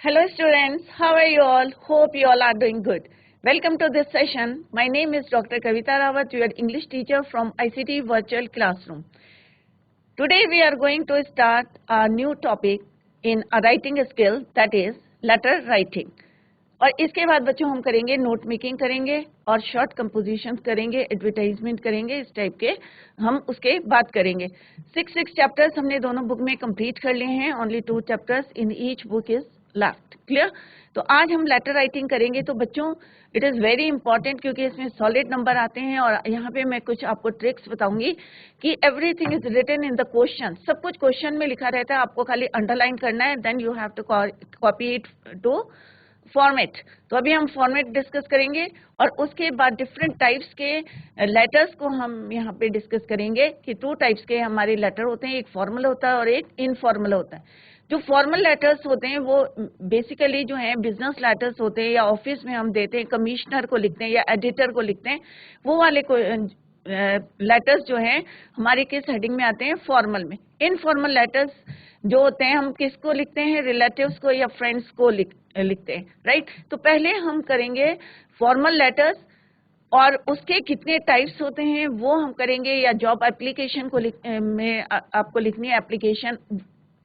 Hello students, how are you all? Hope you all are doing good. Welcome to this session. My name is Dr. Kavita Rawat, your English teacher from ICT Virtual Classroom. Today we are going to start a new topic in a writing skill, that is letter writing. और इसके बाद बच्चों हम करेंगे note making करेंगे और short composition करेंगे, advertisement करेंगे, इस टाइप के हम उसके बात करेंगे। सिक्स चैप्टर्स हमने दोनों बुक में कंप्लीट कर लिए हैं। Only 2 chapters in each book is left. Clear? तो आज हम लेटर राइटिंग करेंगे। तो बच्चों इट इज़ वेरी इंपॉर्टेंट क्योंकि इसमें सॉलिड नंबर आते हैं और यहाँ पे मैं कुछ आपको ट्रिक्स बताऊंगी कि everything is written in the question. सब कुछ क्वेश्चन में लिखा रहता है, आपको खाली अंडरलाइन करना है, then you have to copy it to format. तो अभी हम फॉर्मेट डिस्कस करेंगे और उसके बाद डिफरेंट टाइप्स के लेटर्स को हम यहाँ पे डिस्कस करेंगे कि 2 टाइप्स के हमारे लेटर होते हैं, एक फॉर्मल होता है और एक इनफॉर्मल होता है। जो फॉर्मल लेटर्स होते हैं वो बेसिकली जो है बिजनेस लेटर्स होते हैं या ऑफिस में हम देते हैं, कमिश्नर को लिखते हैं या एडिटर को लिखते हैं, वो वाले को लेटर्स जो हैं हमारे किस हेडिंग में आते हैं? फॉर्मल में। इनफॉर्मल लेटर्स जो होते हैं हम किसको लिखते हैं? रिलेटिव्स को या फ्रेंड्स को लिखते हैं, राइट? तो पहले हम करेंगे फॉर्मल लेटर्स और उसके कितने टाइप्स होते हैं वो हम करेंगे, या जॉब एप्लीकेशन को में आपको लिखनी है एप्लीकेशन,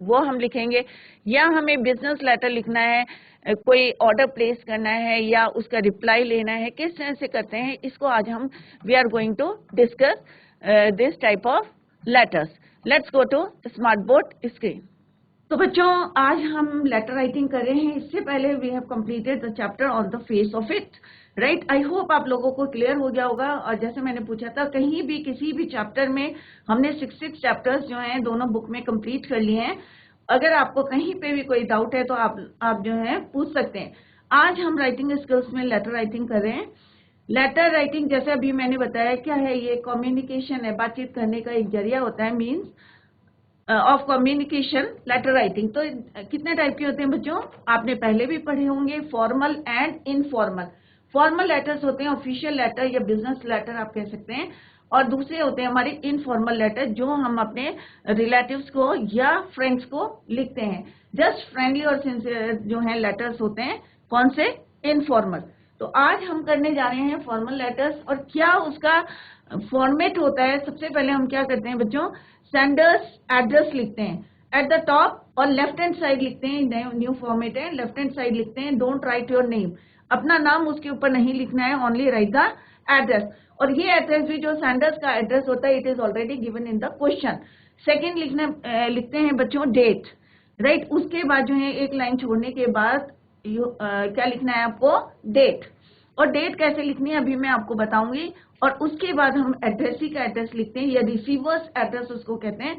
वो हम लिखेंगे, या हमें बिजनेस लेटर लिखना है, कोई ऑर्डर प्लेस करना है या उसका रिप्लाई लेना है, किस तरह से करते हैं, इसको आज हम we are going to discuss this type of letters. Let's go to smart board screen. तो बच्चों आज हम लेटर राइटिंग कर रहे हैं। इससे पहले we have completed the chapter on the face of it, right? I hope आप लोगों को क्लियर हो गया होगा। और जैसे मैंने पूछा था, कहीं भी किसी भी चैप्टर में हमने 6 चैप्टर्स जो हैं दोनों बुक में कंप्लीट कर लिए हैं। अगर आपको कहीं पे भी कोई डाउट है तो आप जो है पूछ सकते हैं। आज हम राइटिंग स्किल्स में लेटर राइटिंग कर रहे हैं। लेटर राइटिंग जैसे अभी मैंने बताया क्या है, ये कम्युनिकेशन है, बातचीत करने का एक जरिया होता है, means of communication letter writing. तो कितने टाइप के होते हैं बच्चों? आपने पहले भी पढ़े होंगे, formal and informal. Formal letters होते हैं ऑफिशियल लेटर या बिजनेस लेटर आप कह सकते हैं, और दूसरे होते हैं हमारे इनफॉर्मल लेटर जो हम अपने रिलेटिव्स को या फ्रेंड्स को लिखते हैं। जस्ट फ्रेंडली और सिंसियर जो है लेटर्स होते हैं, कौन से? इनफॉर्मल। तो आज हम करने जा रहे हैं फॉर्मल लेटर्स और क्या उसका फॉर्मेट होता है। सबसे पहले हम क्या करते हैं बच्चों? सेंडर्स एड्रेस लिखते हैं एट द टॉप और लेफ्ट हैंड साइड लिखते हैं। न्यू फॉर्मेट है, लेफ्ट हैंड साइड लिखते हैं डोंट राइट योर नेम, अपना नाम उसके ऊपर नहीं लिखना है, ओनली राइट द एड्रेस। और ये एड्रेस भी जो सेंडर्स का एड्रेस होता है, it is already given in the question. Second लिखते हैं बच्चों डेट, राइट? उसके बाद जो है एक लाइन छोड़ने के बाद क्या लिखना है आपको? डेट। और डेट कैसे लिखनी है अभी मैं आपको बताऊंगी। और उसके बाद हम एड्रेसी का एड्रेस लिखते हैं या रिसीवर्स एड्रेस उसको कहते हैं,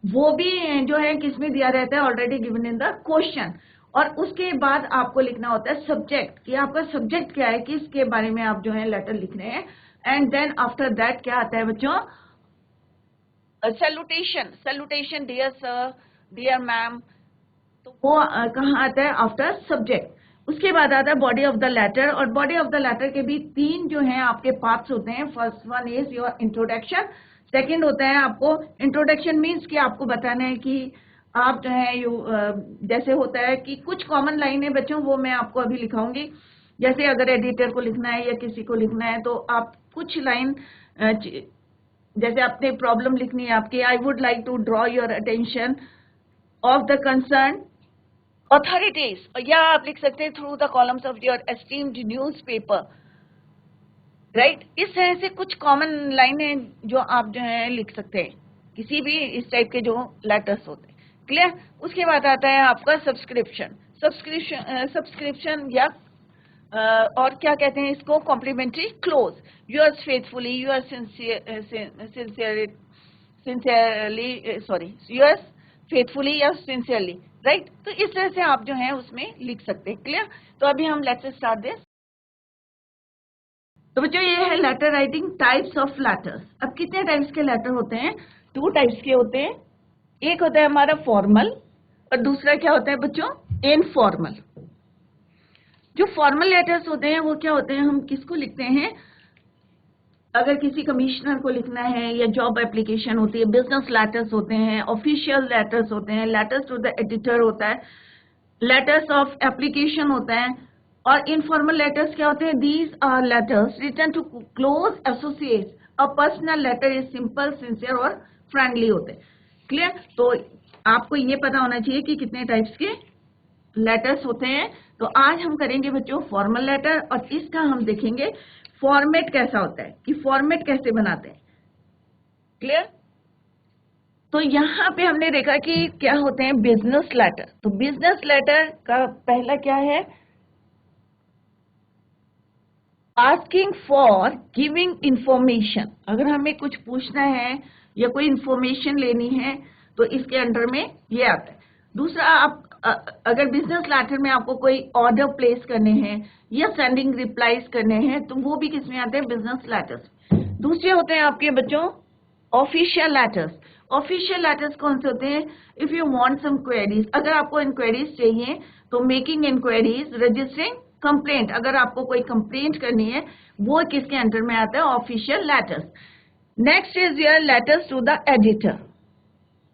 वो भी जो है किसमें दिया रहता है? Already given in the question. और उसके बाद आपको लिखना होता है सब्जेक्ट, कि आपका सब्जेक्ट क्या है, किसके बारे में आप जो है लेटर लिख रहे हैं। एंड देन आफ्टर दैट क्या आता है बच्चों? Salutation dear sir, dear ma'am, तो वो कहाँ आता है? After subject. उसके बाद आता है बॉडी ऑफ द लेटर, और बॉडी ऑफ द लेटर के भी 3 जो हैं आपके पार्ट्स होते हैं। First one is your introduction, second होता है आपको इंट्रोडक्शन मींस कि आपको बताना है कि आप जो है जैसे होता है कि कुछ कॉमन लाइन है बच्चों, वो मैं आपको अभी लिखाऊंगी। जैसे अगर एडिटर को लिखना है या किसी को लिखना है तो आप कुछ लाइन, जैसे आपने प्रॉब्लम लिखनी है आपकी, I would like to draw your attention of the concern authorities, या आप लिख सकते हैं through the columns of your esteemed newspaper, right? इस तरह से कुछ कॉमन लाइनें जो आप जो है लिख सकते हैं किसी भी इस टाइप के जो लेटर्स होते हैं। क्लियर? उसके बाद आता है आपका सब्सक्रिप्शन या और क्या कहते हैं इसको? Complimentary close, yours faithfully, yours yours faithfully या सिंसियरली, राइट? तो इस तरह से आप जो है उसमें लिख सकते हैं। क्लियर? तो अभी हम लेट्स स्टार्ट दिस। तो बच्चों ये है letter writing, types of letters. अब कितने टाइप्स के लेटर होते हैं? 2 टाइप्स के होते हैं। एक होता है हमारा फॉर्मल और दूसरा क्या होता है बच्चों? इनफॉर्मल। जो फॉर्मल लेटर्स होते हैं वो क्या होते हैं? हम किसको लिखते हैं? अगर किसी कमिश्नर को लिखना है या जॉब एप्लीकेशन होती है, बिजनेस लेटर्स होते हैं, ऑफिशियल लेटर्स होते हैं, लेटर्स टू द एडिटर होता है, लेटर्स ऑफ एप्लीकेशन होता है, और इनफॉर्मल लेटर्स क्या होते हैं? These are letters written to close associates. A personal letter is simple, sincere और फ्रेंडली होते हैं। क्लियर? तो आपको ये पता होना चाहिए कि कितने टाइप्स के लेटर्स होते हैं। तो आज हम करेंगे बच्चों फॉर्मल लेटर, और इसका हम देखेंगे फॉर्मेट कैसा होता है, कि फॉर्मेट कैसे बनाते हैं। क्लियर? तो यहाँ पे हमने देखा कि क्या होते हैं बिजनेस लेटर। तो बिजनेस लेटर का पहला क्या है? Asking for giving information. अगर हमें कुछ पूछना है या कोई इंफॉर्मेशन लेनी है तो इसके अंडर में ये आता है। दूसरा, आप अगर बिजनेस लेटर में आपको कोई ऑर्डर प्लेस करने हैं या सेंडिंग रिप्लाईज करने हैं तो वो भी किसमें आते हैं? Business letters. दूसरे होते हैं आपके बच्चों ऑफिशियल लेटर्स। ऑफिशियल लेटर्स कौन से होते हैं? If you want some queries, अगर आपको इंक्वायरीज चाहिए तो मेकिंग इंक्वायरीज, रजिस्टरिंग कंप्लेंट, अगर आपको कोई कंप्लेंट करनी है वो किसके अंडर में आता है? Official letters. Next is your letters to the editor.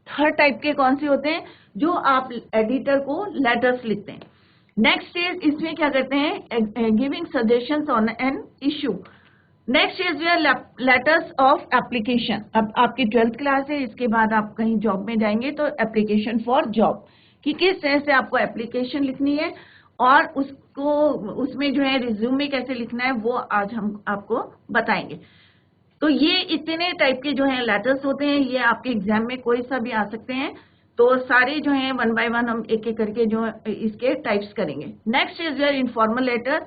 Third type के कौन से होते हैं? जो आप एडिटर को लेटर्स लिखते हैं। नेक्स्ट इज, इसमें क्या करते हैं? Giving suggestions on an issue. Next is your letters of application. अब आपकी 12th क्लास है, इसके बाद आप कहीं जॉब में जाएंगे तो एप्लीकेशन फॉर जॉब, कि किस तरह से आपको एप्लीकेशन लिखनी है और उसको उसमें जो है रिज्यूमे कैसे लिखना है वो आज हम आपको बताएंगे। तो ये इतने टाइप के जो है लेटर्स होते हैं, ये आपके एग्जाम में कोई सा भी आ सकते हैं। तो सारे जो हैं वन बाय वन हम एक एक करके जो इसके टाइप्स करेंगे। Next is your informal letter.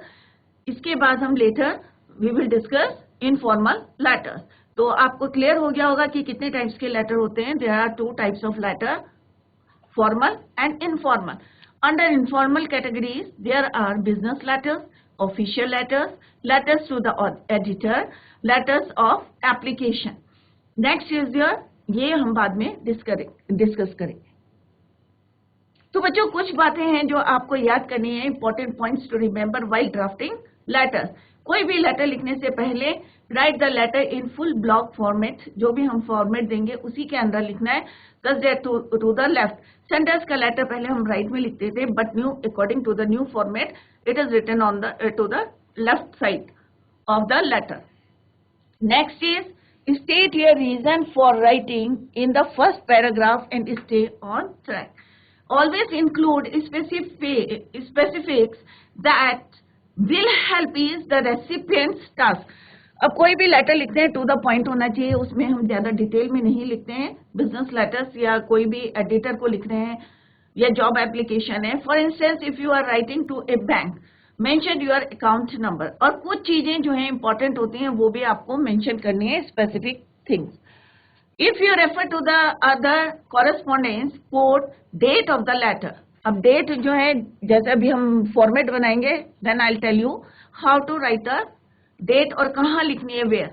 इसके बाद हम later we will discuss informal letters. तो आपको क्लियर हो गया होगा कि कितने टाइप्स के लेटर होते हैं। There are 2 types of letter, formal and informal. Under informal categories, there are business letters, official letters, letters to the editor, letters of application. Next is your, ये हम बाद में डिस्कस करेंगे। तो बच्चों कुछ बातें हैं जो आपको याद करनी है, important points to remember while drafting letters. कोई भी लेटर लिखने से पहले write the letter in full block format. जो भी हम फॉर्मेट देंगे उसी के अंदर लिखना है। Such that to the left. Sentence का लेटर पहले हम राइट में लिखते थे, but new according to the new format it is written on the to the left side of the letter. Next is state your reason for writing in the first paragraph and stay on track. Always include specifics that will help ease the recipient's task. अब कोई भी letter लिखते हैं to the point होना चाहिए, उसमें हम ज्यादा डिटेल में नहीं लिखते हैं। बिजनेस लेटर्स या कोई भी एडिटर को लिख रहे हैं या जॉब एप्लीकेशन है। For instance if you are writing to a bank, mention your account number. और कुछ चीजें जो है इंपॉर्टेंट होती हैं वो भी आपको मेंशन करनी है, specific things. If you refer to the other correspondence, quote date of the letter. अब डेट जो है, जैसे अभी हम फॉर्मेट बनाएंगे, then I will tell you how to write a date और कहाँ लिखनी है, where.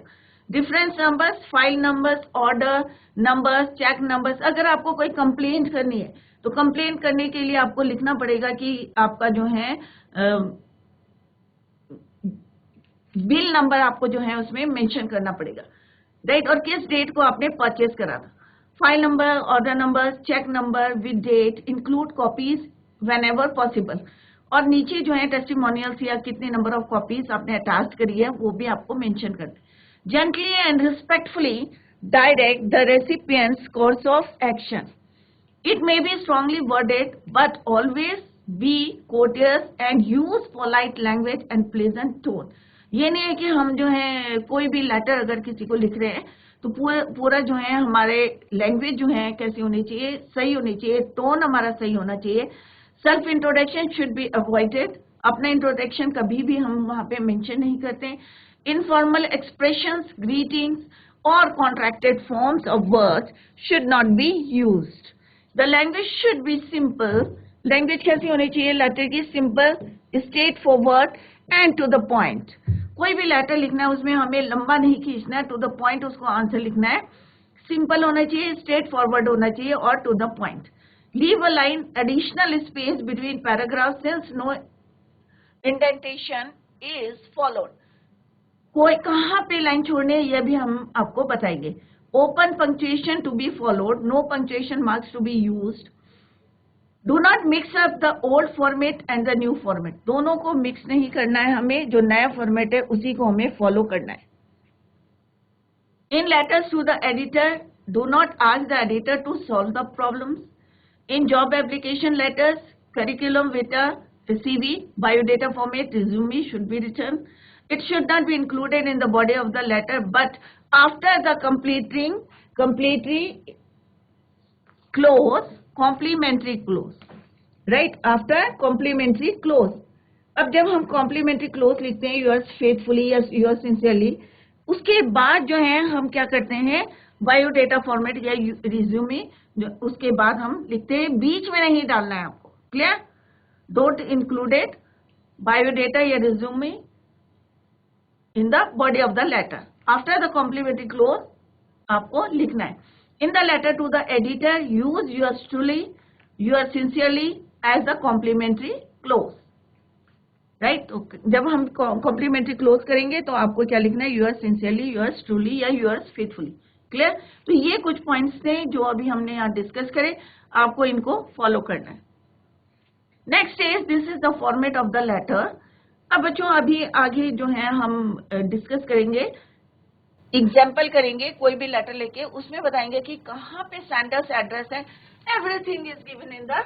Difference numbers, file numbers, order numbers, check numbers. अगर आपको कोई कंप्लेंट करनी है तो कंप्लेंट करने के लिए आपको लिखना पड़ेगा कि आपका जो है बिल नंबर आपको जो है उसमें मेंशन करना पड़ेगा, राइट। और किस डेट को आपने परचेज करा था। File number, order number, check number with date, include copies whenever possible. और नीचे जो है टेस्टिमोनियल्स या कितने नंबर ऑफ कॉपीज आपने अटैच करी है वो भी आपको मेंशन करना है। Gently and respectfully direct the recipient's course of action. It may be strongly worded, but always be courteous and use polite language and pleasant tone. ये नहीं है कि हम जो है कोई भी लेटर अगर किसी को लिख रहे हैं तो पूरा जो है हमारे लैंग्वेज जो है कैसी होनी चाहिए, सही होनी चाहिए, टोन हमारा सही होना चाहिए। Self introduction should be avoided. अपना इंट्रोडक्शन कभी भी हम वहां पे मेंशन नहीं करते। इनफॉर्मल एक्सप्रेशंस, ग्रीटिंग्स और contracted forms of words should not be used. The language should be simple. Language कैसी होनी चाहिए लेटर की? Simple, straightforward and to the point. कोई भी लेटर लिखना है उसमें हमें लंबा नहीं खींचना है, टू द पॉइंट उसको आंसर लिखना है। सिंपल होना चाहिए, स्ट्रेट फॉरवर्ड होना चाहिए और to the point. Leave a line additional space between paragraph since no indentation is followed. कोई कहाँ पे लाइन छोड़नी है यह भी हम आपको बताएंगे। Open punctuation to be followed, no punctuation marks to be used. Do not mix up the old format and the new format, दोनों को मिक्स नहीं करना है हमें, जो नया फॉर्मेट है उसी को हमें फॉलो करना है. In letters to the editor, do not ask the editor to solve the problems. In job application letters, curriculum vitae, CV, biodata format, resume should be written. It should not be included in the body of the letter, but after the completely clause, complimentary clause, right? After complimentary clause. अब जब हम complimentary clause लिखते हैं yours faithfully या yours sincerely, उसके बाद जो है हम क्या करते हैं, बायोडेटा फॉर्मेट या रिज्यूमे, उसके बाद हम लिखते हैं, बीच में नहीं डालना है आपको. क्लियर? डोंट इंक्लूडेड बायोडेटा या resume in the body of the letter. After the complimentary close आपको लिखना है. In the letter to the editor, use yours truly, your sincerely as the complimentary close. Right? तो जब हम complimentary close करेंगे तो आपको क्या लिखना है, योर सिंसियरली, योर्स ट्रूली या योर्स फेथफुली. क्लियर? तो ये कुछ पॉइंट्स थे जो अभी हमने यहाँ डिस्कस करे, आपको इनको फॉलो करना है. Next is, this is the format of the letter. अब बच्चों अभी आगे जो है हम डिस्कस करेंगे, एग्जाम्पल करेंगे, कोई भी लेटर लेके उसमें बताएंगे कि कहाँ पे सेंडर्स एड्रेस है. Everything is given in the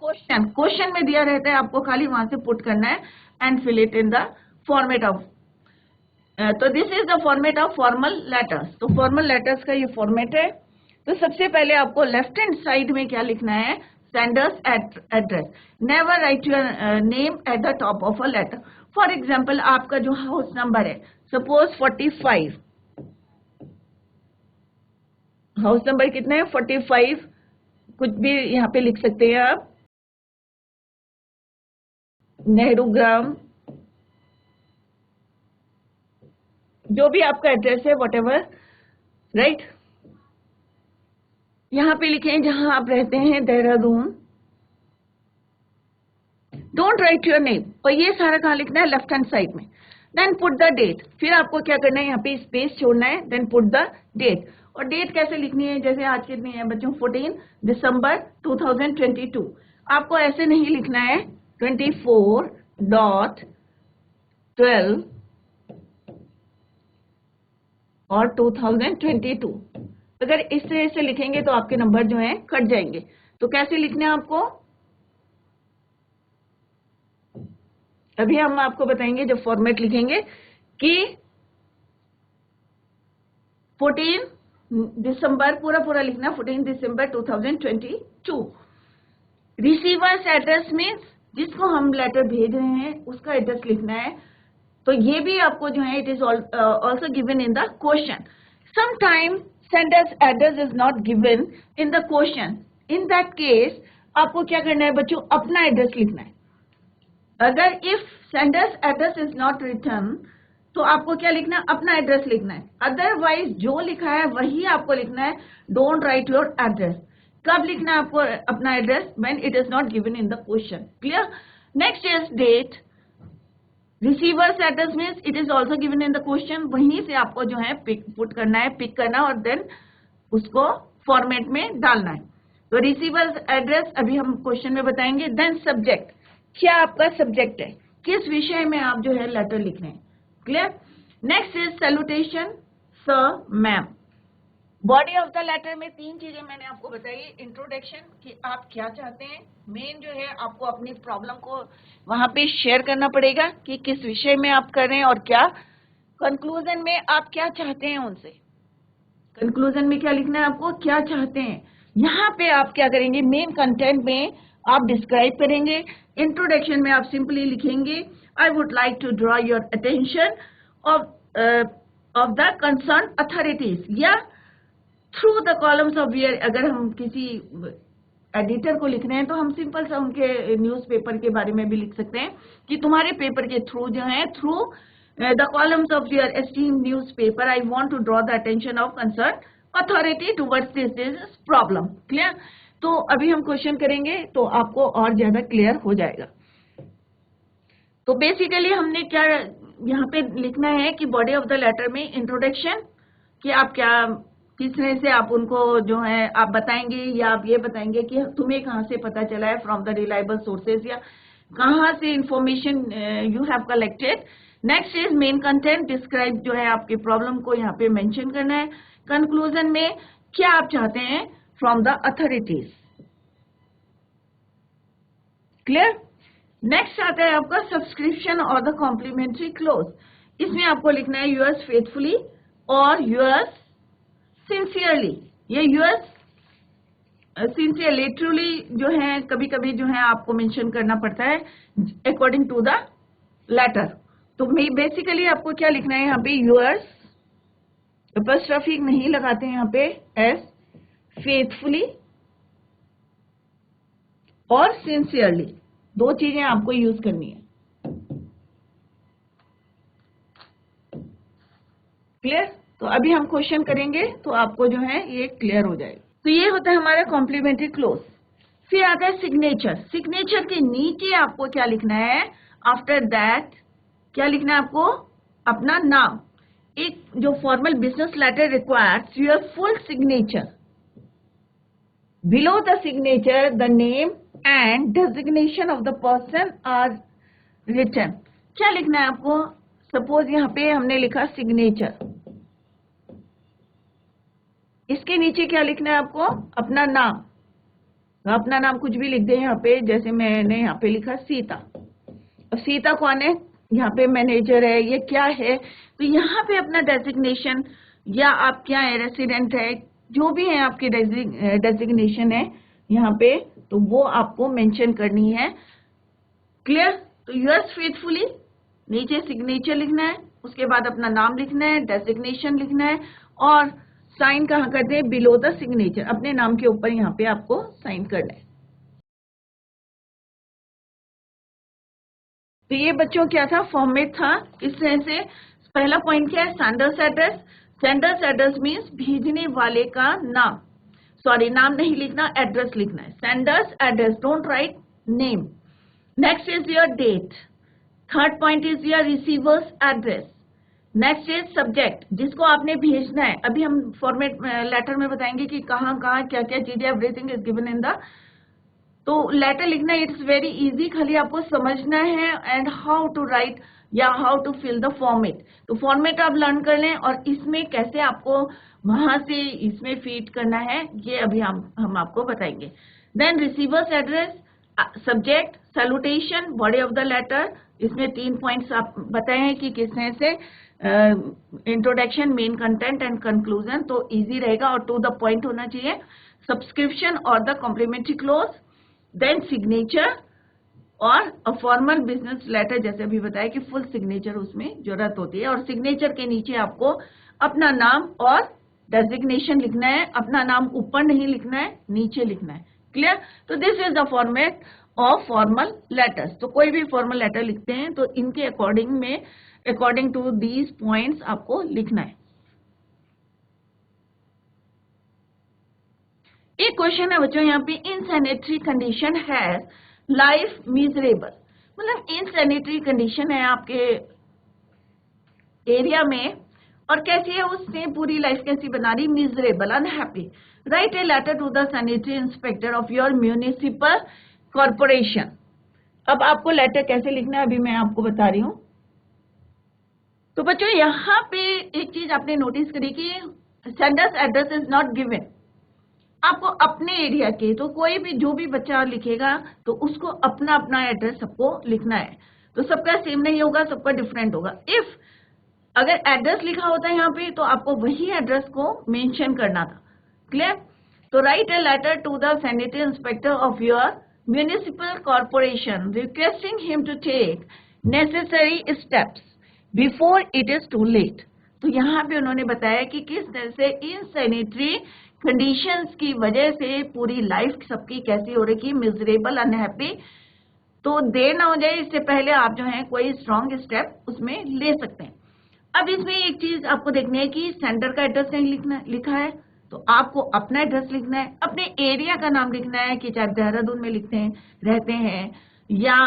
question. Question में दिया रहता है, आपको खाली वहां से पुट करना है and fill it in the format of. तो this is the format of formal letters. तो फॉर्मल लेटर्स का ये फॉर्मेट है. तो सबसे पहले आपको लेफ्ट हैंड साइड में क्या लिखना है, sender's address. Never write your name at the top of a letter. For example आपका जो हाउस नंबर है, सपोज 45, हाउस नंबर कितना है, 45, कुछ भी यहाँ पे लिख सकते हैं आप, नेहरू ग्राम, जो भी आपका एड्रेस है, वट एवर, राइट. यहां पे लिखें जहां आप रहते हैं, Dehradun. Don't write your name. और ये सारा कहाँ लिखना है, लेफ्ट हैंड साइड में. Then put the date. फिर आपको क्या करना है, यहाँ पे स्पेस छोड़ना है. Then put the date. और डेट कैसे लिखनी है, जैसे आज कितनी है बच्चों, 14 दिसंबर 2022. आपको ऐसे नहीं लिखना है 24.12 और 2022. अगर इस तरह से लिखेंगे तो आपके नंबर जो हैं कट जाएंगे. तो कैसे लिखना है आपको, अभी हम आपको बताएंगे जब फॉर्मेट लिखेंगे कि 14 दिसंबर, पूरा लिखना, 14 दिसंबर 2022. रिसीवर्स एड्रेस मीन्स जिसको हम लेटर भेज रहे हैं उसका एड्रेस लिखना है. तो ये भी आपको जो है, it is also given in the question. Sometime sender's address is not given in the question. In that case, आपको क्या करना है बच्चों, अपना एड्रेस लिखना है. अगर if sender's address is not written, तो आपको क्या लिखना है, अपना एड्रेस लिखना है. अदरवाइज जो लिखा है वही आपको लिखना है. Don't write your address. कब लिखना है आपको अपना address, when it is not given in the question. Clear? Next is date. Receiver's address means it is also given in the question. वहीं से आपको जो है पुट करना है, पिक करना और देन उसको फॉर्मेट में डालना है. तो रिसीवर्स एड्रेस अभी हम क्वेश्चन में बताएंगे. देन सब्जेक्ट, क्या आपका सब्जेक्ट है, किस विषय में आप जो है लेटर लिख रहे हैं. Clear? Next is salutation, sir, ma'am. Body of the letter में 3 चीजें मैंने आपको बताई. इंट्रोडक्शन, कि आप क्या चाहते हैं. मेन जो है आपको अपनी प्रॉब्लम को वहां पे शेयर करना पड़ेगा कि किस विषय में आप कर रहे हैं और क्या. कंक्लूजन में आप क्या चाहते हैं उनसे. कंक्लूजन में क्या लिखना है आपको, क्या चाहते हैं. यहाँ पे आप क्या करेंगे, मेन कंटेंट में आप डिस्क्राइब करेंगे. इंट्रोडक्शन में आप सिंपली लिखेंगे, I would like to draw your attention of the concern authorities, या through the columns of year. अगर हम किसी एडिटर को लिख रहे हैं तो हम सिंपल सा उनके न्यूज़पेपर के बारे में भी लिख सकते हैं कि तुम्हारे पेपर के थ्रू जो है, through the columns of your esteemed newspaper, I want to draw the attention of concern authority towards this problem. Clear? तो अभी हम क्वेश्चन करेंगे तो आपको और ज्यादा क्लियर हो जाएगा. तो बेसिकली हमने क्या यहाँ पे लिखना है कि बॉडी ऑफ द लेटर में इंट्रोडक्शन, कि आप किस तरह से आप उनको जो है आप बताएंगे, या आप ये बताएंगे कि तुम्हें कहाँ से पता चला है, फ्रॉम द रिलायबल सोर्सेज, या कहाँ से information you have collected. Next is main content, describe जो है आपके प्रॉब्लम को यहाँ पे मेंशन करना है। कंक्लूजन में क्या आप चाहते हैं from the authorities. Clear. Next आता है आपका सब्सक्रिप्शन और द कॉम्प्लीमेंट्री क्लोज। इसमें आपको लिखना है यूअर्स फेथफुली और यूअर्स सिंसियरली। ये यूअर्स सिंसियरली ट्रूली जो है कभी कभी जो है आपको मेंशन करना पड़ता है अकॉर्डिंग टू द लेटर। तो बेसिकली आपको क्या लिखना है यहाँ पे, यूअर्स अपॉस्ट्रोफी नहीं लगाते हैं यहाँ पे, एस, फेथफुली और सिंसियरली, दो चीजें आपको यूज करनी है। क्लियर। तो अभी हम क्वेश्चन करेंगे तो आपको जो है ये क्लियर हो जाएगा। तो ये होता है हमारा कॉम्प्लीमेंट्री क्लोज। फिर आता है सिग्नेचर। सिग्नेचर के नीचे आपको क्या लिखना है, आफ्टर दैट क्या लिखना है आपको, अपना नाम। एक जो formal business letter requires your full signature. Below the signature the name and designation of the person are written. क्या लिखना है आपको, सपोज यहाँ पे हमने लिखा सिग्नेचर, इसके नीचे क्या लिखना है आपको, अपना नाम। तो अपना नाम कुछ भी लिख दे यहाँ पे, जैसे मैंने यहाँ पे लिखा सीता। और सीता कौन है, यहाँ पे मैनेजर है, ये क्या है। तो यहाँ पे अपना डेजिग्नेशन, या आप क्या है, रेसिडेंट है, जो भी है आपकी डेजिग्नेशन है यहाँ पे, तो वो आपको मेंशन करनी है। क्लियर। तो यूअर्स फेथफुली, नीचे सिग्नेचर लिखना है, उसके बाद अपना नाम लिखना है, डेजिग्नेशन लिखना है, और साइन कहाँ करते हैं, बिलो द सिग्नेचर, अपने नाम के ऊपर यहाँ पे आपको साइन करना है। तो ये बच्चों क्या था, फॉर्मेट था। इस तरह से पहला पॉइंट क्या है, sender's address. Sender's address means भेजने वाले का नाम, सॉरी नाम नहीं लिखना, एड्रेस लिखना है। Sender's address, don't write name. Next is your date. Third point is your receiver's address. Next is subject, जिसको आपने भेजना है। अभी हम फॉर्मेट लेटर में बताएंगे कि कहाँ कहाँ क्या क्या चीजें, everything is given in the. तो लेटर लिखना इट्स वेरी इजी, खाली आपको समझना है एंड हाउ टू राइट या how to fill the format. तो फॉर्मेट आप लर्न कर लें, और इसमें कैसे आपको वहां से इसमें फीड करना है ये अभी हम आपको बताएंगे। Then receiver's address, subject, salutation, body of the letter. इसमें 3 पॉइंट्स आप बताए हैं कि किस तरह से introduction, main content and conclusion, तो इजी रहेगा और टू द पॉइंट होना चाहिए। सब्सक्रिप्शन और the complimentary close, then signature, और अ फॉर्मल बिजनेस लेटर, जैसे अभी बताया कि फुल सिग्नेचर उसमें जरूरत होती है। और सिग्नेचर के नीचे आपको अपना नाम और डेजिग्नेशन लिखना है। अपना नाम ऊपर नहीं लिखना है, नीचे लिखना है। क्लियर। तो this is the format of formal letters. तो कोई भी फॉर्मल लेटर लिखते हैं तो इनके अकॉर्डिंग टू दीज पॉइंट्स आपको लिखना है। एक क्वेश्चन है बच्चों यहाँ पे, इनसैनिटरी कंडीशन है लाइफ मिजरेबल। मतलब इनसैनिटरी कंडीशन है आपके एरिया में, और कैसी है, उसने पूरी लाइफ कैसी बना रही, miserable, unhappy. Write a letter to the sanitary inspector of your municipal corporation. अब आपको लेटर कैसे लिखना है अभी मैं आपको बता रही हूँ। तो बच्चों यहाँ पे एक चीज आपने नोटिस करी कि sender's address is not given. आपको अपने एरिया के, तो कोई भी जो भी बच्चा लिखेगा तो उसको अपना अपना एड्रेस सबको लिखना है। तो सबका सेम नहीं होगा, सबका डिफरेंट होगा। इफ अगर एड्रेस लिखा होता है यहाँ पे तो आपको वही एड्रेस को मेंशन करना था। क्लियर। तो write a letter to the sanitary inspector of your municipal corporation requesting him to take necessary steps before it is too late. तो यहाँ पे उन्होंने बताया कि किस तरह से इन सैनिटरी कंडीशंस की वजह से पूरी लाइफ सबकी कैसी हो रही, मिजरेबल, अनहैप्पी। तो देर ना हो जाए इससे पहले आप जो है कोई स्ट्रॉन्ग स्टेप उसमें ले सकते हैं। अब इसमें एक चीज आपको देखनी है कि सेंटर का एड्रेस नहीं लिखा है, तो आपको अपना एड्रेस लिखना है, अपने एरिया का नाम लिखना है कि चाहे देहरादून में रहते हैं, या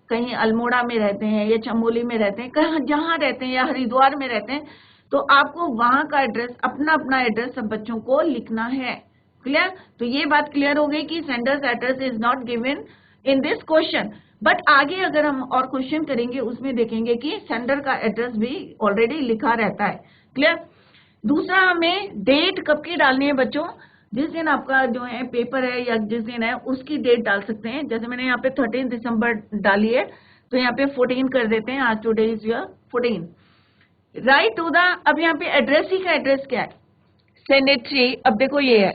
कहीं अल्मोड़ा में रहते हैं, या चमोली में रहते हैं, कहीं जहां रहते हैं, या हरिद्वार में रहते हैं। तो आपको वहां का एड्रेस, अपना अपना एड्रेस सब बच्चों को लिखना है। क्लियर? तो ये बात क्लियर हो गई कि sender's address is not given in this question, but आगे अगर हम और क्वेश्चन करेंगे उसमें देखेंगे कि सेंडर का एड्रेस भी ऑलरेडी लिखा रहता है। क्लियर? दूसरा, हमें डेट कब की डालनी है बच्चों? जिस दिन आपका जो है पेपर है या जिस दिन है उसकी डेट डाल सकते हैं। जैसे मैंने यहाँ पे 13 दिसंबर डाली है, तो यहाँ पे 14 कर देते हैं। आज today is your 14। Write to the, अब यहाँ पे एड्रेस ही का एड्रेस क्या है? सेनेटरी। अब देखो ये है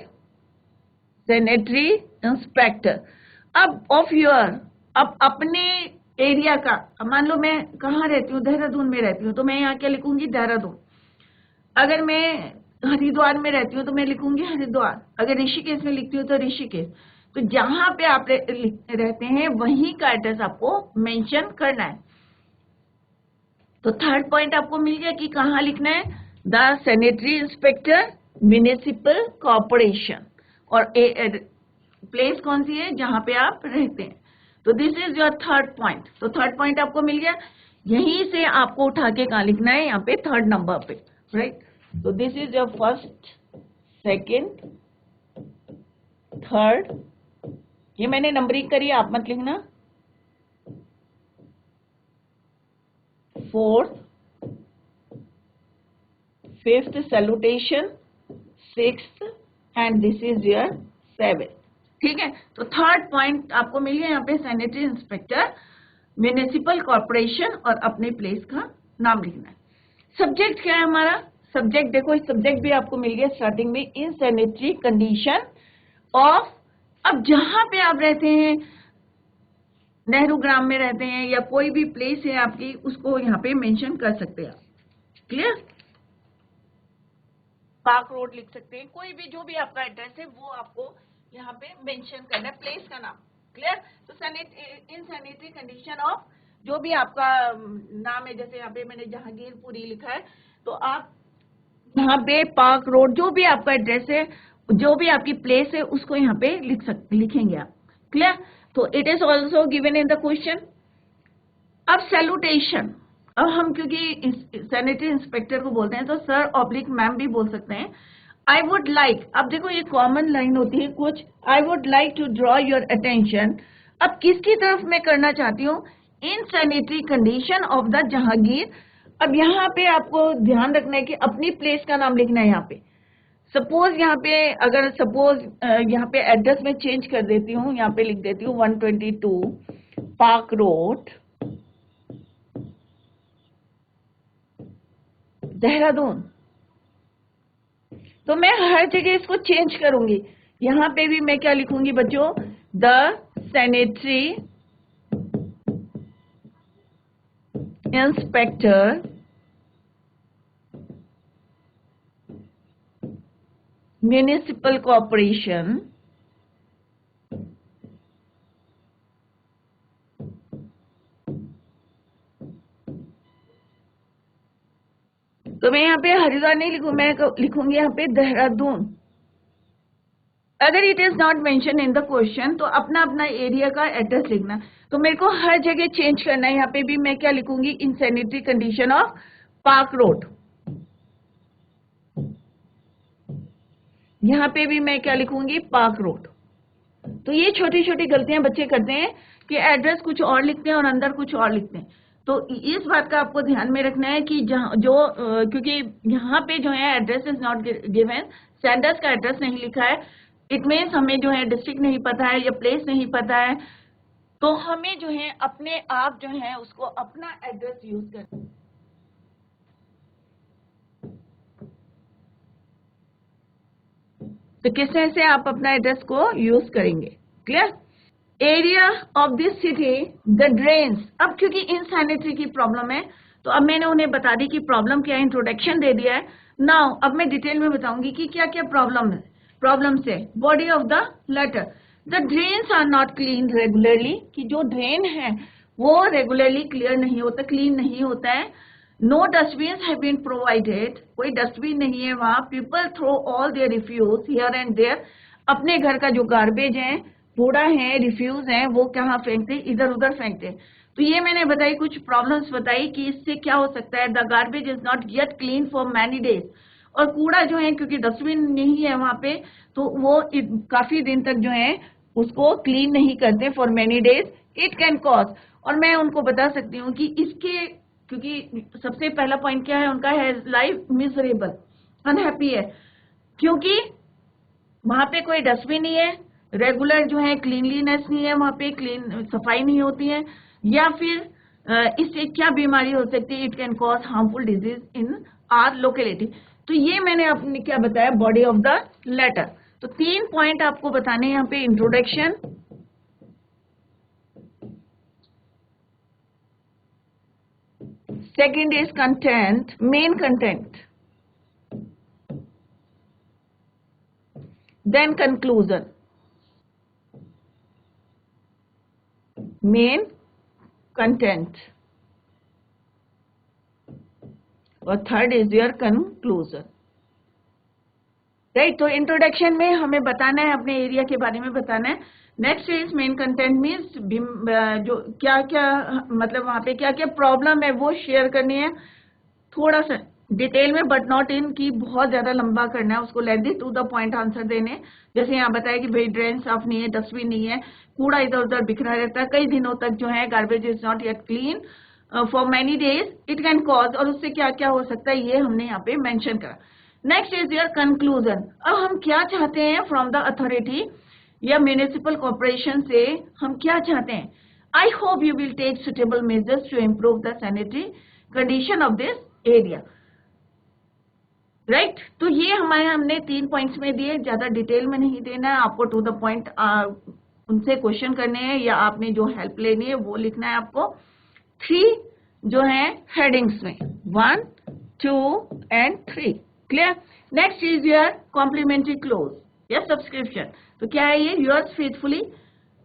सेनेटरी इंस्पेक्टर। अब ऑफ योर, अब अपने एरिया का, अब मान लो मैं कहाँ रहती हूँ, देहरादून में रहती हूँ, तो मैं यहाँ क्या लिखूंगी? देहरादून। अगर मैं हरिद्वार में रहती हूँ तो मैं लिखूंगी हरिद्वार। अगर ऋषिकेश में लिखती हूँ तो ऋषिकेश। तो जहां पे आप रहते हैं वहीं का एड्रेस आपको मेंशन करना है। तो थर्ड पॉइंट आपको मिल गया कि कहाँ लिखना है? The sanitary inspector, municipal corporation, और प्लेस कौन सी है जहां पे आप रहते हैं। तो this is your third point. तो थर्ड पॉइंट आपको मिल गया। यहीं से आपको उठा के कहाँ लिखना है? यहाँ पे थर्ड नंबर पे। Right? So this is your first, second, third, ये मैंने नंबरिंग करी, आप मत लिखना। Fourth, fifth salutation, sixth, and this is your seventh. ठीक है? तो थर्ड पॉइंट आपको मिल गया। यहाँ पे सैनिटरी इंस्पेक्टर, म्युनिसिपल कॉर्पोरेशन और अपने प्लेस का नाम लिखना है। सब्जेक्ट क्या है हमारा? सब्जेक्ट देखो, सब्जेक्ट भी आपको मिल गया स्टार्टिंग में, इन सैनिटरी कंडीशन ऑफ। अब जहां पे आप रहते हैं, नेहरू ग्राम में रहते हैं या कोई भी प्लेस है आपकी, उसको यहाँ पे मेंशन कर सकते हैं। क्लियर? पार्क रोड लिख सकते हैं, कोई भी जो भी आपका एड्रेस है वो आपको यहाँ पे मेंशन करना है, प्लेस का नाम। क्लियर? तो इन सैनिटरी कंडीशन ऑफ जो भी आपका नाम है, जैसे यहाँ पे मैंने जहांगीरपुरी लिखा है, तो आप यहाँ पे पार्क रोड, जो भी आपका एड्रेस है, जो भी आपकी प्लेस है, उसको यहाँ पे लिखेंगे आप। क्लियर? तो it is also given in the question. अब सैल्यूटेशन, अब हम क्योंकि सैनिटरी इंस्पेक्टर को बोलते हैं तो सर ऑब्लिक मैम भी बोल सकते हैं। आई वुड लाइक, अब देखो ये कॉमन लाइन होती है कुछ, I would like to draw your attention. अब किसकी तरफ मैं करना चाहती हूँ? Insanitary condition of the Jahangir. अब यहाँ पे आपको ध्यान रखना है कि अपनी प्लेस का नाम लिखना है। यहाँ पे सपोज, यहाँ पे अगर सपोज यहाँ पे एड्रेस में चेंज कर देती हूँ, यहाँ पे लिख देती हूँ 122 पार्क रोड, देहरादून। तो मैं हर जगह इसको चेंज करूंगी। यहाँ पे भी मैं क्या लिखूंगी बच्चों? The sanitary inspector, municipal corporation, तो मैं यहाँ पे हरिद्वार नहीं लिखूं, मैं लिखूंगी यहाँ पे देहरादून। अगर it is not mention in the question तो अपना अपना एरिया का एड्रेस लिखना। तो मेरे को हर जगह चेंज करना है। यहाँ पे भी मैं क्या लिखूंगी? In sanitary condition of park road. यहाँ पे भी मैं क्या लिखूंगी? Park road. तो ये छोटी छोटी गलतियां बच्चे करते हैं कि एड्रेस कुछ और लिखते हैं और अंदर कुछ और लिखते हैं। तो इस बात का आपको ध्यान में रखना है कि क्योंकि यहाँ पे जो है address is not given, sender's का एड्रेस नहीं लिखा है, इट मीन्स हमें जो है डिस्ट्रिक्ट नहीं पता है या प्लेस नहीं पता है, तो हमें जो है अपने आप जो है उसको अपना एड्रेस यूज करना है। तो किस तरह से आप अपना एड्रेस को यूज करेंगे? Clear? Area of this city, the drains. अब क्योंकि इनसैनिटरी की प्रॉब्लम है तो अब मैंने उन्हें बता दी कि प्रॉब्लम क्या है, इंट्रोडक्शन दे दिया है। नाउ अब मैं डिटेल में बताऊंगी कि क्या क्या प्रॉब्लम है। Body of the letter, the drains are not clean regularly, कि जो ड्रेन है वो रेगुलरली क्लियर नहीं होता, क्लीन नहीं होता है। No dustbin have been provided, कोई डस्टबिन नहीं है वहां। People throw all their refuse here and there, अपने घर का जो गार्बेज है, कूड़ा है, रिफ्यूज है, वो कहाँ फेंकते? इधर उधर फेंकते। तो ये मैंने बताई, कुछ प्रॉब्लम्स बताई कि इससे क्या हो सकता है। The garbage is not gate clean for many days, और कूड़ा जो है क्योंकि डस्टबिन नहीं है वहां पे, तो वो काफी दिन तक जो है उसको क्लीन नहीं करते for many days, it can cause. और मैं उनको बता सकती हूँ कि इसके, क्योंकि सबसे पहला पॉइंट क्या है उनका है, लाइफ मिजरेबल, अनहैप्पी है, क्योंकि वहां पे कोई डस्टबिन नहीं है, रेगुलर जो है क्लीनलीनेस नहीं है, वहां पे क्लीन सफाई नहीं होती है, या फिर इससे क्या बीमारी हो सकती है, it can cause harmful disease in are locality. तो ये मैंने अपने क्या बताया, बॉडी ऑफ द लेटर। तो 3 पॉइंट आपको बताने यहाँ पे, introduction, second is content, main content, then conclusion, main content, और third is your conclusion, right. तो इंट्रोडक्शन में हमें बताना है, अपने एरिया के बारे में बताना है। Next is main content, means जो क्या क्या, मतलब वहां पे क्या क्या प्रॉब्लम है वो शेयर करनी है, थोड़ा सा डिटेल में, बट नॉट इन की बहुत ज्यादा लंबा करना है उसको, lengthy, to the point answer देने। जैसे यहाँ बताया कि भाई ड्रेन साफ नहीं है, डस्टबिन नहीं है, कूड़ा इधर उधर बिखरा रहता है कई दिनों तक जो है, garbage is not yet clean for many days, it can cause, और उससे क्या क्या हो सकता है ये हमने यहाँ पे मेंशन करा। नेक्स्ट इज योर कंक्लूजन, अब हम क्या चाहते हैं फ्रॉम द अथॉरिटी या म्यूनिसिपल कॉर्पोरेशन से, हम क्या चाहते हैं। I hope you will take suitable measures to improve the sanitary condition of this area, right. तो ये हमारे, हमने 3 पॉइंट्स में दिए, ज्यादा डिटेल में नहीं देना है आपको, टू द पॉइंट उनसे क्वेश्चन करने हैं या आपने जो हेल्प लेनी है वो लिखना है आपको। 3 जो है हेडिंग्स में, 1, 2 and 3, clear. Next is your complimentary close या सब्सक्रिप्शन। तो क्या है ये, योर्स फेथफुली।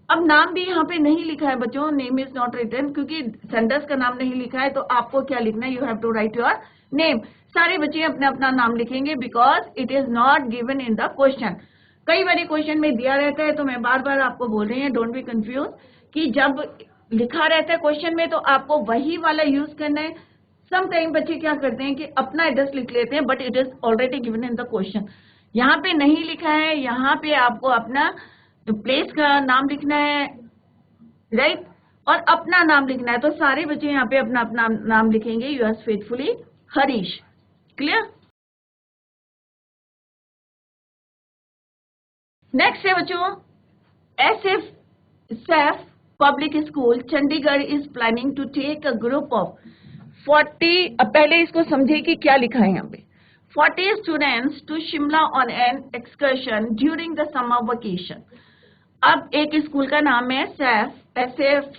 अब नाम भी यहाँ पे नहीं लिखा है बच्चों, नेम इज नॉट रिटन, क्योंकि सेंडर्स का नाम नहीं लिखा है, तो आपको क्या लिखना है, you have to write your name. सारे बच्चे अपना अपना नाम लिखेंगे, because it is not given in the question. कई बार क्वेश्चन में दिया रहता है, तो मैं बार बार आपको बोल रही हूँ, डोंट बी कंफ्यूज, कि जब लिखा रहता है क्वेश्चन में तो आपको वही वाला यूज करना है। सम टाइम बच्चे क्या करते हैं कि अपना एड्रेस लिख लेते हैं, but it is already given in the question, यहाँ पे नहीं लिखा है, यहाँ पे आपको अपना प्लेस का नाम लिखना है, राइट, और अपना नाम लिखना है। तो सारे बच्चे यहाँ पे अपना अपना नाम लिखेंगे, yours faithfully Harish, clear. Next है बच्चों, SF Saif public school Chandigarh is planning to take a group of 40, अब पहले इसको समझे कि क्या लिखा है यहाँ पे, 40 students to Shimla on an excursion during the summer vacation. अब एक स्कूल का नाम है Saif, SF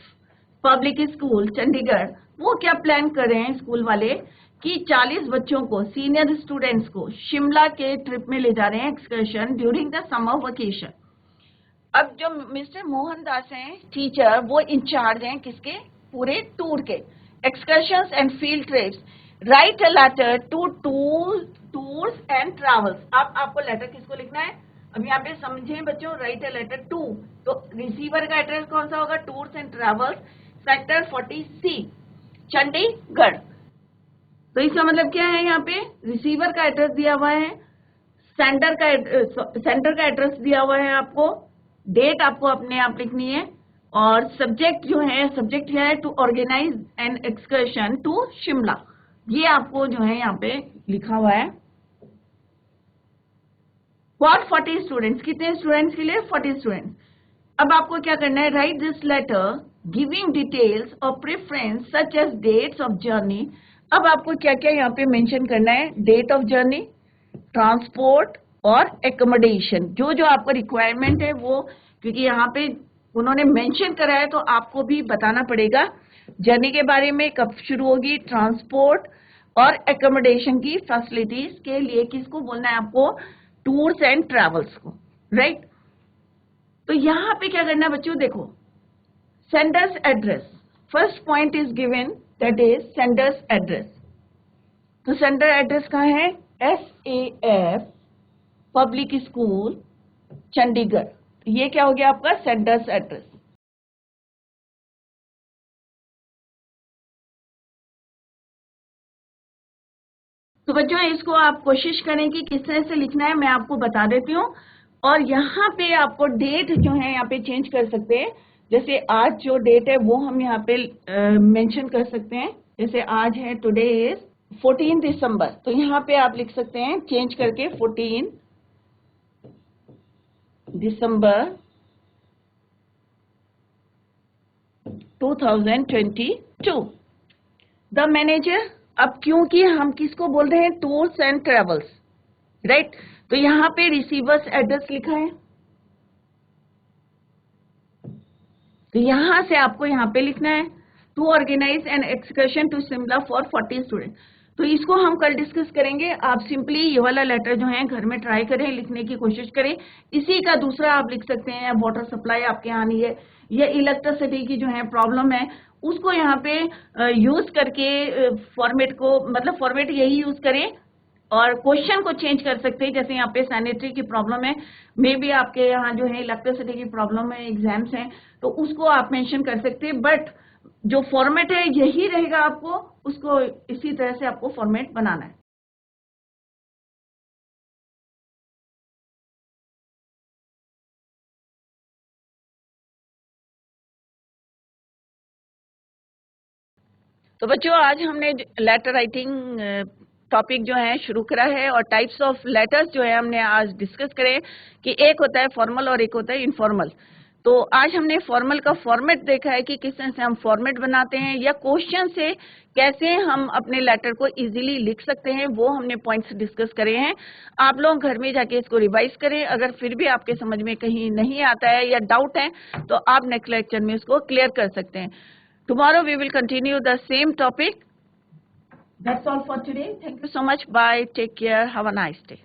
public school Chandigarh, वो क्या प्लान कर रहे हैं स्कूल वाले कि 40 बच्चों को, सीनियर स्टूडेंट्स को शिमला के ट्रिप में ले जा रहे हैं, excursion during the summer vacation. अब जो मिस्टर मोहन दास हैं टीचर, वो इंचार्ज हैं किसके, पूरे टूर के, excursions and field trips. Write a letter to tours and travels. अब आपको लेटर किसको लिखना है, अब यहाँ पे समझें बच्चों, राइट अ लेटर टू, तो रिसीवर का एड्रेस कौन सा होगा, tours and travels, sector 40C, Chandigarh. तो इसका मतलब क्या है, यहाँ पे रिसीवर का एड्रेस दिया हुआ है, सेंटर का एड्रेस दिया हुआ है आपको, डेट आपको अपने आप लिखनी है, और सब्जेक्ट जो है, सब्जेक्ट क्या है, to organise an excursion to Shimla, ये आपको जो है यहाँ पे लिखा हुआ है। फॉर 40 स्टूडेंट्स, कितने स्टूडेंट्स के लिए, 40 स्टूडेंट्स। अब आपको क्या करना है, write this letter giving details of preference such as dates of journey. अब आपको क्या क्या यहाँ पे मेंशन करना है, डेट ऑफ जर्नी, ट्रांसपोर्ट और एकोमोडेशन, जो जो आपका रिक्वायरमेंट है वो, क्योंकि यहाँ पे उन्होंने मेंशन करा है तो आपको भी बताना पड़ेगा जर्नी के बारे में, कब शुरू होगी, ट्रांसपोर्ट और एकोमोडेशन की फैसिलिटीज के लिए किसको बोलना है आपको, टूर्स एंड ट्रैवल्स को, राइट। तो यहाँ पे क्या करना है बच्चों, देखो sender's address, first point is given, that is sender's address. तो सेंडर एड्रेस कहाँ है, SAF पब्लिक स्कूल चंडीगढ़, ये क्या हो गया आपका सेंडर्स एड्रेस। तो बच्चों इसको आप कोशिश करें कि किस तरह से लिखना है, मैं आपको बता देती हूँ। और यहाँ पे आपको डेट जो है यहाँ पे चेंज कर सकते हैं। जैसे आज जो डेट है वो हम यहाँ पे मेंशन कर सकते हैं। जैसे आज है, टुडे इज 14 दिसंबर, तो यहाँ पे आप लिख सकते हैं चेंज करके 14 दिसंबर 2022। द मैनेजर, अब क्योंकि हम किसको बोल रहे हैं, टूर्स एंड ट्रेवल्स, राइट, तो यहाँ पे रिसीवर्स एड्रेस लिखा है, तो यहां से आपको यहाँ पे लिखना है to organise an excursion to Shimla for 40 student. तो इसको हम कल डिस्कस करेंगे। आप सिंपली ये वाला लेटर जो है घर में ट्राई करें, लिखने की कोशिश करें। इसी का दूसरा आप लिख सकते हैं, वाटर सप्लाई आपके यहाँ नहीं है या इलेक्ट्रिसिटी की जो है प्रॉब्लम है, उसको यहाँ पे यूज करके फॉर्मेट को, मतलब फॉर्मेट यही यूज करें और क्वेश्चन को चेंज कर सकते हैं। जैसे यहाँ पे सैनिटरी की प्रॉब्लम है, मे बी आपके यहाँ जो है इलेक्ट्रिसिटी की प्रॉब्लम है, एग्जाम्स हैं, तो उसको आप मेंशन कर सकते हैं, बट जो फॉर्मेट है यही रहेगा, आपको उसको इसी तरह से आपको फॉर्मेट बनाना है। तो बच्चों आज हमने लेटर राइटिंग टॉपिक जो है शुरू करा है, और टाइप्स ऑफ लेटर्स जो है हमने आज डिस्कस करे कि एक होता है फॉर्मल और एक होता है इनफॉर्मल। तो आज हमने फॉर्मल का फॉर्मेट देखा है कि किस तरह से हम फॉर्मेट बनाते हैं, या क्वेश्चन से कैसे हम अपने लेटर को इजीली लिख सकते हैं, वो हमने पॉइंट्स डिस्कस करे हैं। आप लोग घर में जाके इसको रिवाइज करें। अगर फिर भी आपके समझ में कहीं नहीं आता है या डाउट है तो आप नेक्स्ट लेक्चर में उसको क्लियर कर सकते हैं। Tomorrow we will continue the same topic. That's all for today. Thank you so much. Bye. Take care. Have a nice day.